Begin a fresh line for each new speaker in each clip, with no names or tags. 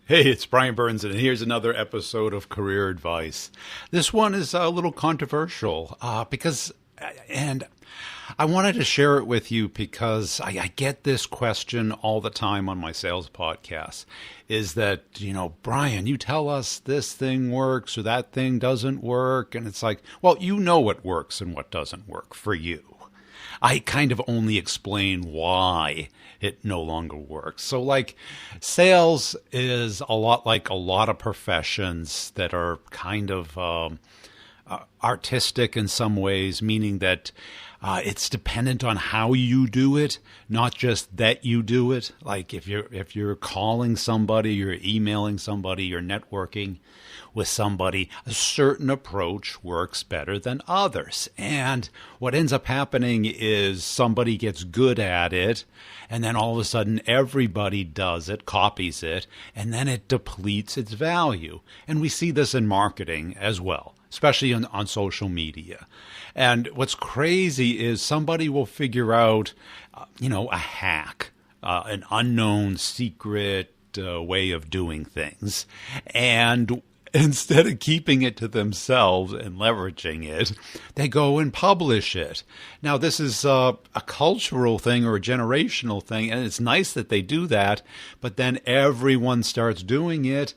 Hey, it's Brian Burns, and here's another episode of Career Advice. This one is a little controversial and I wanted to share it with you because I get this question all the time on my sales podcast. Is that, Brian, you tell us this thing works or that thing doesn't work. And it's like, well, you know what works and what doesn't work for you. I kind of only explain why it no longer works. So like sales is a lot like a lot of professions that are kind of artistic in some ways, meaning that it's dependent on how you do it, not just that you do it. Like if you're calling somebody, you're emailing somebody, you're networking with somebody, a certain approach works better than others. And what ends up happening is somebody gets good at it, and then all of a sudden everybody does it, copies it, and then it depletes its value. And we see this in marketing as well, especially on social media. And what's crazy is somebody will figure out, a hack, an unknown secret way of doing things. And instead of keeping it to themselves and leveraging it, they go and publish it. Now, this is a cultural thing or a generational thing, and it's nice that they do that, but then everyone starts doing it,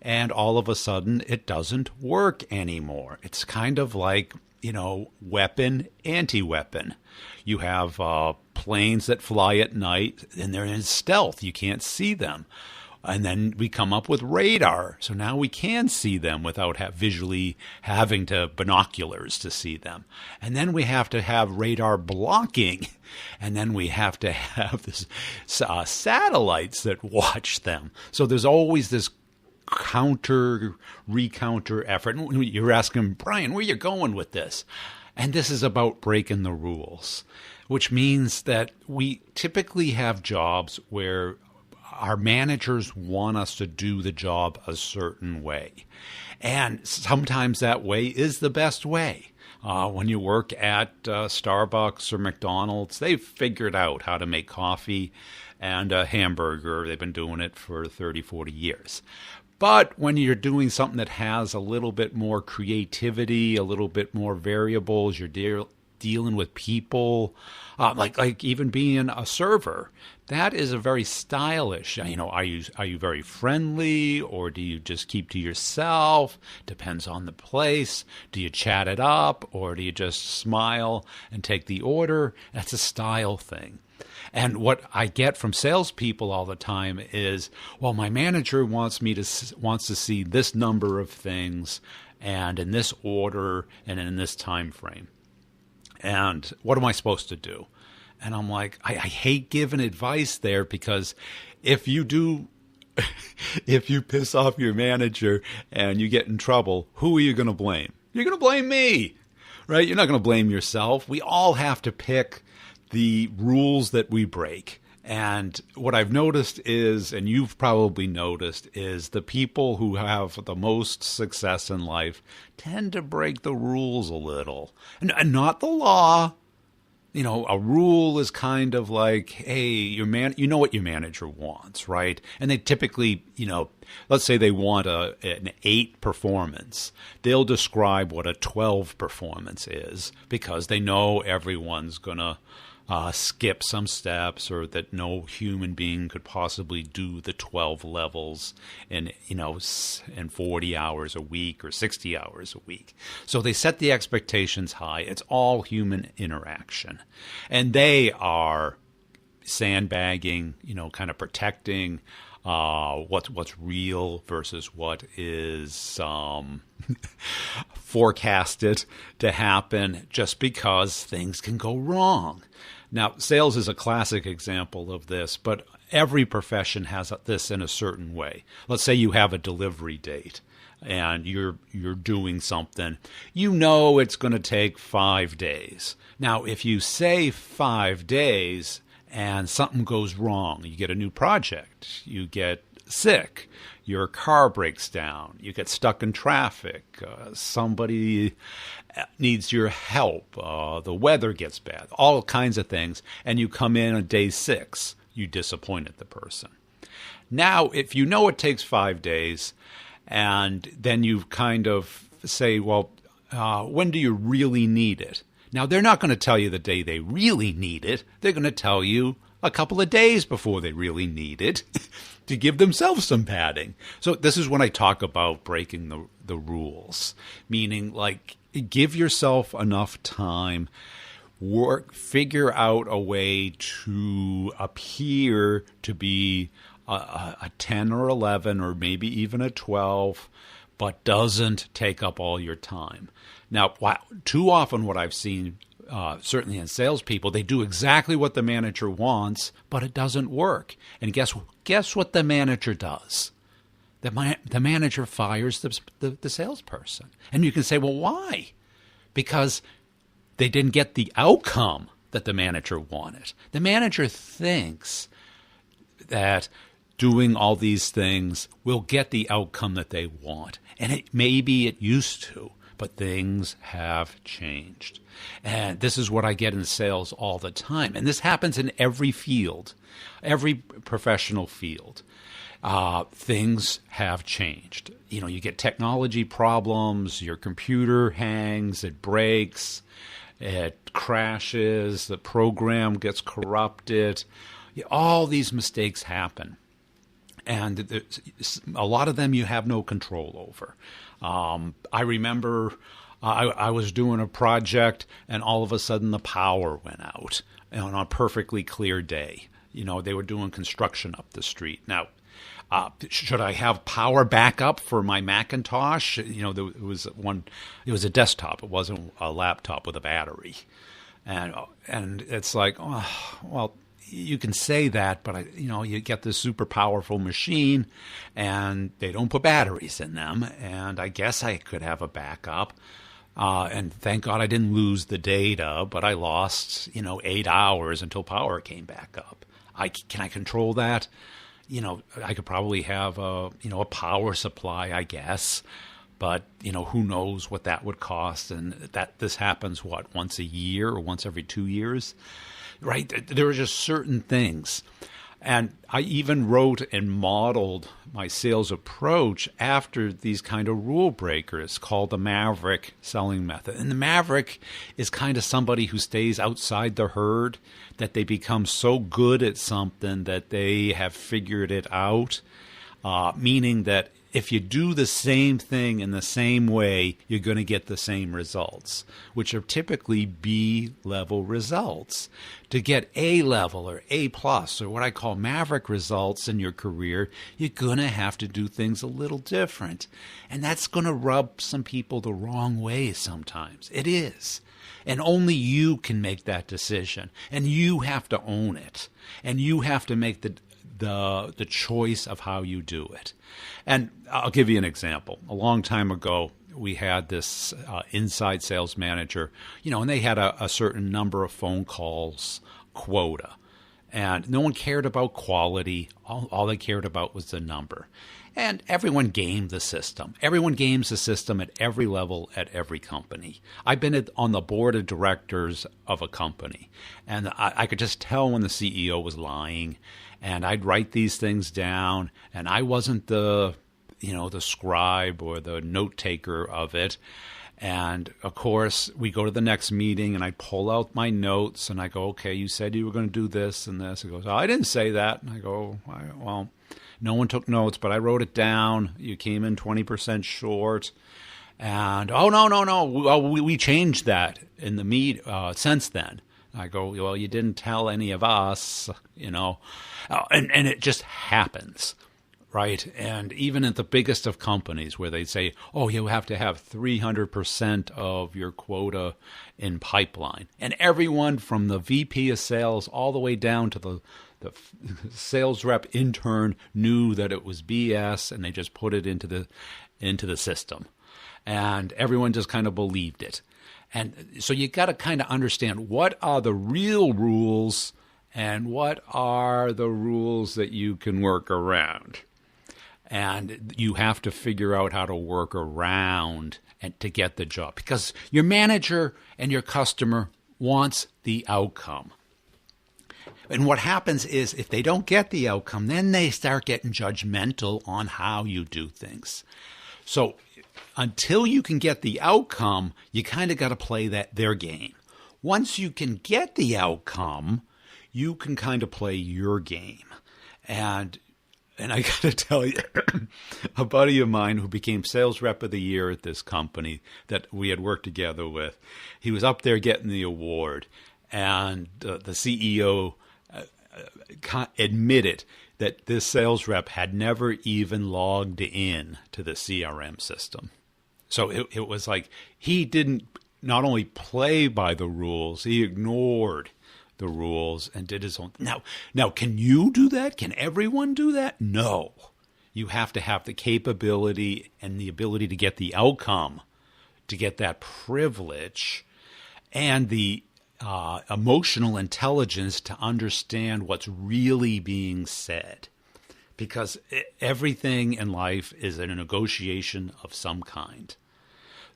and all of a sudden it doesn't work anymore. It's kind of like, weapon, anti-weapon. You have planes that fly at night, and they're in stealth. You can't see them. And then we come up with radar. So now we can see them without visually having to binoculars to see them. And then we have to have radar blocking. And then we have to have this satellites that watch them. So there's always this recounter effort. And you're asking, Brian, where are you going with this? And this is about breaking the rules, which means that we typically have jobs where our managers want us to do the job a certain way. And sometimes that way is the best way. When you work at Starbucks or McDonald's, they've figured out how to make coffee and a hamburger. They've been doing it for 30, 40 years. But when you're doing something that has a little bit more creativity, a little bit more variables, you're dealing with people, like even being a server, that is a very stylish. Are you very friendly, or do you just keep to yourself? Depends on the place. Do you chat it up, or do you just smile and take the order? That's a style thing. And what I get from salespeople all the time is, well, my manager wants to see this number of things, and in this order, and in this time frame. And what am I supposed to do? And I'm like, I hate giving advice there, because if you piss off your manager and you get in trouble, who are you going to blame? You're going to blame me, right? You're not going to blame yourself. We all have to pick the rules that we break. And what I've noticed is, and you've probably noticed, is the people who have the most success in life tend to break the rules a little. And not the law. A rule is kind of like, hey, you know what your manager wants, right? And they typically, let's say they want an 8 performance. They'll describe what a 12 performance is, because they know everyone's going to skip some steps, or that no human being could possibly do the 12 levels in 40 hours a week or 60 hours a week. So they set the expectations high. It's all human interaction. And they are sandbagging, kind of protecting what's real versus what is forecasted to happen, just because things can go wrong. Now, sales is a classic example of this, but every profession has this in a certain way. Let's say you have a delivery date and you're doing something. It's going to take 5 days. Now, if you say 5 days and something goes wrong, you get a new project, you get sick, your car breaks down, you get stuck in traffic, somebody needs your help, the weather gets bad, all kinds of things, and you come in on day 6, you disappointed the person. Now, if you know it takes 5 days, and then you kind of say, well, when do you really need it? Now, they're not going to tell you the day they really need it. They're going to tell you a couple of days before they really need it to give themselves some padding. So this is when I talk about breaking the rules, meaning like give yourself enough time, figure out a way to appear to be a 10 or 11 or maybe even a 12, but doesn't take up all your time. Now, too often what I've seen, certainly in salespeople, they do exactly what the manager wants, but it doesn't work. And guess what the manager does? The manager fires the salesperson. And you can say, well, why? Because they didn't get the outcome that the manager wanted. The manager thinks that doing all these things will get the outcome that they want. And maybe it used to, but things have changed. And this is what I get in sales all the time. And this happens in every field, every professional field. Things have changed. You know, you get technology problems, your computer hangs, it breaks, it crashes, the program gets corrupted. All these mistakes happen. And a lot of them you have no control over. I remember I was doing a project and all of a sudden the power went out on a perfectly clear day. You know, they were doing construction up the street. Now, should I have power backup for my Macintosh? You know, it was a desktop. It wasn't a laptop with a battery. And it's like, oh, well, you can say that, but you get this super powerful machine and they don't put batteries in them. And I guess I could have a backup. And thank God I didn't lose the data, but I lost, 8 hours until power came back up. Can I control that? I could probably have a power supply, I guess, but who knows what that would cost? And this happens once a year or once every 2 years, right? There are just certain things, and I even wrote and modeled my sales approach after these kind of rule breakers called the Maverick selling method. And the Maverick is kind of somebody who stays outside the herd, that they become so good at something that they have figured it out, meaning that if you do the same thing in the same way, you're going to get the same results, which are typically B-level results. To get A-level or A-plus or what I call Maverick results in your career, you're going to have to do things a little different. And that's going to rub some people the wrong way sometimes. It is. And only you can make that decision. And you have to own it. And you have to make the choice of how you do it. And I'll give you an example. A long time ago, we had this inside sales manager, and they had a certain number of phone calls quota. And no one cared about quality. All they cared about was the number. And everyone gamed the system. Everyone games the system at every level at every company. I've been on the board of directors of a company, and I could just tell when the CEO was lying. And I'd write these things down, and I wasn't the scribe or the note taker of it. And of course, we go to the next meeting, and I pull out my notes, and I go, "Okay, you said you were going to do this and this." He goes, "Oh, I didn't say that." And I go, "Well, no one took notes, but I wrote it down. You came in 20% short." And no, we changed that in the meet since then. I go, "Well, you didn't tell any of us, and it just happens, right?" And even at the biggest of companies where they say, "Oh, you have to have 300% of your quota in pipeline," and everyone from the VP of sales all the way down to the sales rep intern knew that it was BS, and they just put it into the system, and everyone just kind of believed it. And so you got to kind of understand what are the real rules and what are the rules that you can work around. And you have to figure out how to work around and to get the job, because your manager and your customer wants the outcome. And what happens is if they don't get the outcome, then they start getting judgmental on how you do things. So until you can get the outcome, you kind of got to play their game. Once you can get the outcome, you can kind of play your game. And I got to tell you, a buddy of mine who became sales rep of the year at this company that we had worked together with, he was up there getting the award, and the CEO admitted that this sales rep had never even logged in to the CRM system. So it was like he didn't not only play by the rules, he ignored the rules and did his own. Now, can you do that? Can everyone do that? No. You have to have the capability and the ability to get the outcome, to get that privilege, and the emotional intelligence to understand what's really being said. Because everything in life is a negotiation of some kind.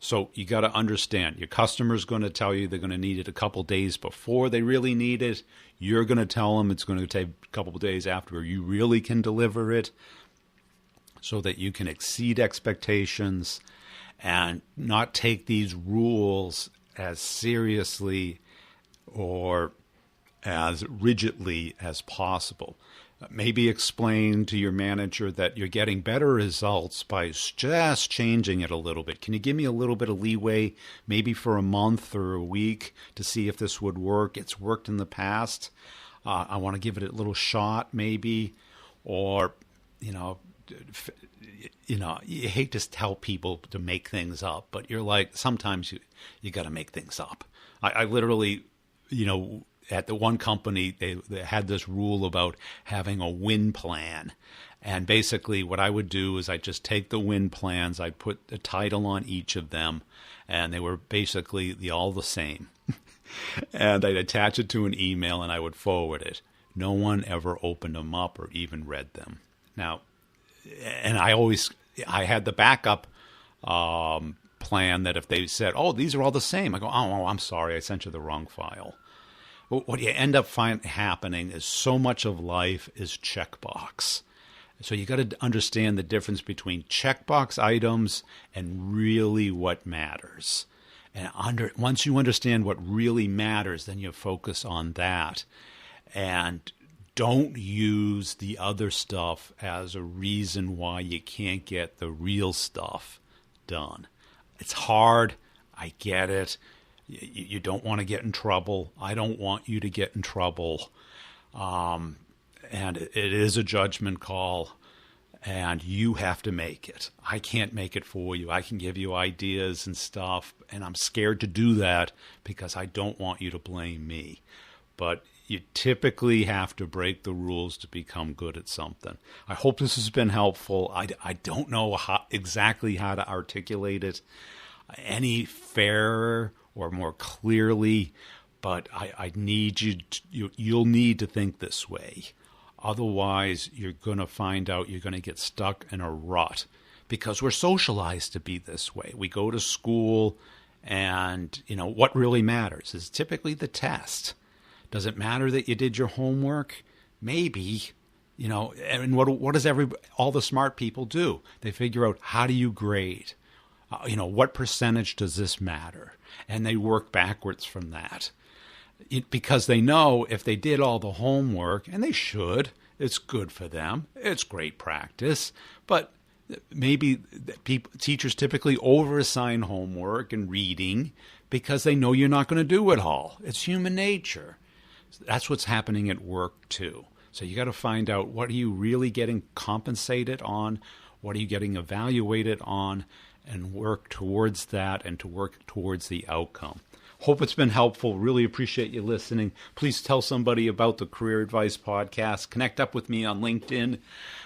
So you got to understand, your customer's going to tell you they're going to need it a couple days before they really need it. You're going to tell them it's going to take a couple of days after you really can deliver it, so that you can exceed expectations and not take these rules as seriously or as rigidly as possible. Maybe explain to your manager that you're getting better results by just changing it a little bit. Can you give me a little bit of leeway, maybe for a month or a week, to see if this would work? It's worked in the past. I want to give it a little shot, maybe. Or, you hate to tell people to make things up, but you're like, sometimes you got to make things up. I literally, at the one company, they had this rule about having a win plan. And basically what I would do is I'd just take the win plans, I'd put a title on each of them, and they were basically all the same. And I'd attach it to an email and I would forward it. No one ever opened them up or even read them. Now, and I had the backup plan that if they said, oh, these are all the same, I go, oh, I'm sorry, I sent you the wrong file. What you end up happening is so much of life is checkbox. So you got to understand the difference between checkbox items and really what matters. And once you understand what really matters, then you focus on that. And don't use the other stuff as a reason why you can't get the real stuff done. It's hard. I get it. You don't want to get in trouble. I don't want you to get in trouble. And it is a judgment call, and you have to make it. I can't make it for you. I can give you ideas and stuff, and I'm scared to do that because I don't want you to blame me. But you typically have to break the rules to become good at something. I hope this has been helpful. I don't know exactly how to articulate it any fairer or more clearly, but I need you'll need to think this way. Otherwise, you're going to find out you're going to get stuck in a rut because we're socialized to be this way. We go to school, and what really matters is typically the test. Does it matter that you did your homework? Maybe. And what does all the smart people do? They figure out, how do you grade? What percentage does this matter? And they work backwards from that. Because they know if they did all the homework, and they should, it's good for them. It's great practice. But maybe teachers typically overassign homework and reading because they know you're not going to do it all. It's human nature. That's what's happening at work too. So you got to find out, what are you really getting compensated on? What are you getting evaluated on? And work towards that, and to work towards the outcome. Hope it's been helpful. Really appreciate you listening. Please tell somebody about the Career Advice Podcast. Connect up with me on LinkedIn.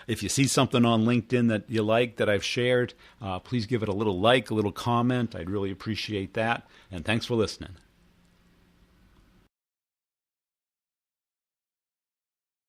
If you see something on LinkedIn that you like that I've shared, please give it a little like, a little comment. I'd really appreciate that. And thanks for listening.